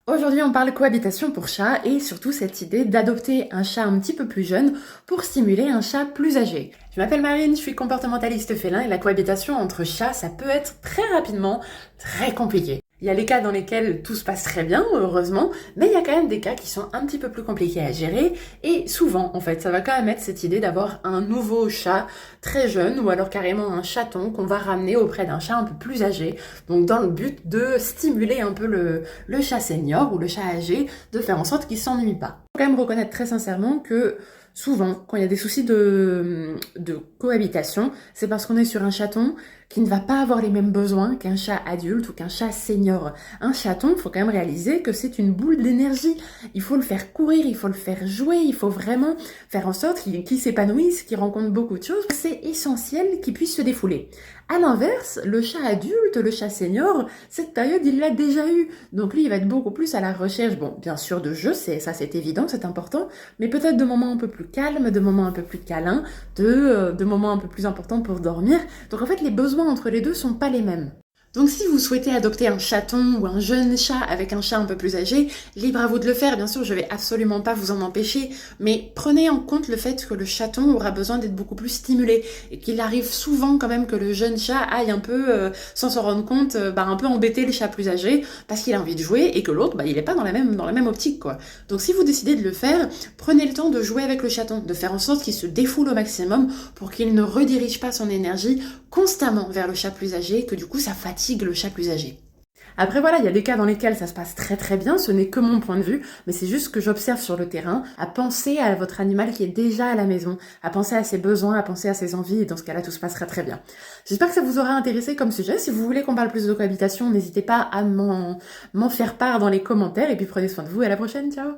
Aujourd'hui, on parle cohabitation pour chats et surtout cette idée d'adopter un chat un petit peu plus jeune pour stimuler un chat plus âgé. Je m'appelle Marine, je suis comportementaliste félin et la cohabitation entre chats, ça peut être très rapidement très compliqué. Il y a les cas dans lesquels tout se passe très bien, heureusement, mais il y a quand même des cas qui sont un petit peu plus compliqués à gérer et souvent, en fait, ça va quand même être cette idée d'avoir un nouveau chat très jeune ou alors carrément un chaton qu'on va ramener auprès d'un chat un peu plus âgé, donc dans le but de stimuler un peu le chat senior ou le chat âgé, de faire en sorte qu'il s'ennuie pas. Il faut quand même reconnaître très sincèrement que souvent, quand il y a des soucis de cohabitation, c'est parce qu'on est sur un chaton qui ne va pas avoir les mêmes besoins qu'un chat adulte ou qu'un chat senior. Un chaton, il faut quand même réaliser que c'est une boule d'énergie. Il faut le faire courir, il faut le faire jouer, il faut vraiment faire en sorte qu'il s'épanouisse, qu'il rencontre beaucoup de choses. C'est essentiel qu'il puisse se défouler. À l'inverse, le chat adulte, le chat senior, cette période, il l'a déjà eu. Donc lui, il va être beaucoup plus à la recherche, bon, bien sûr, de jeux, c'est évident, c'est important, mais peut-être de moments un peu plus calmes, de moments un peu plus câlins, de moments un peu plus importants pour dormir. Donc en fait, les besoins entre les deux sont pas les mêmes. Donc si vous souhaitez adopter un chaton ou un jeune chat avec un chat un peu plus âgé, libre à vous de le faire, bien sûr, je vais absolument pas vous en empêcher, mais prenez en compte le fait que le chaton aura besoin d'être beaucoup plus stimulé et qu'il arrive souvent quand même que le jeune chat aille un peu, sans s'en rendre compte, un peu embêter les chats plus âgés parce qu'il a envie de jouer et que l'autre, il est pas dans la même optique, quoi. Donc si vous décidez de le faire, prenez le temps de jouer avec le chaton, de faire en sorte qu'il se défoule au maximum pour qu'il ne redirige pas son énergie constamment vers le chat plus âgé, que du coup ça fatigue le chat plus âgé. Après voilà, il y a des cas dans lesquels ça se passe très très bien, ce n'est que mon point de vue, mais c'est juste ce que j'observe sur le terrain, à penser à votre animal qui est déjà à la maison, à penser à ses besoins, à penser à ses envies, et dans ce cas-là tout se passera très bien. J'espère que ça vous aura intéressé comme sujet. Si vous voulez qu'on parle plus de cohabitation, n'hésitez pas à m'en faire part dans les commentaires, et puis prenez soin de vous, et à la prochaine, ciao.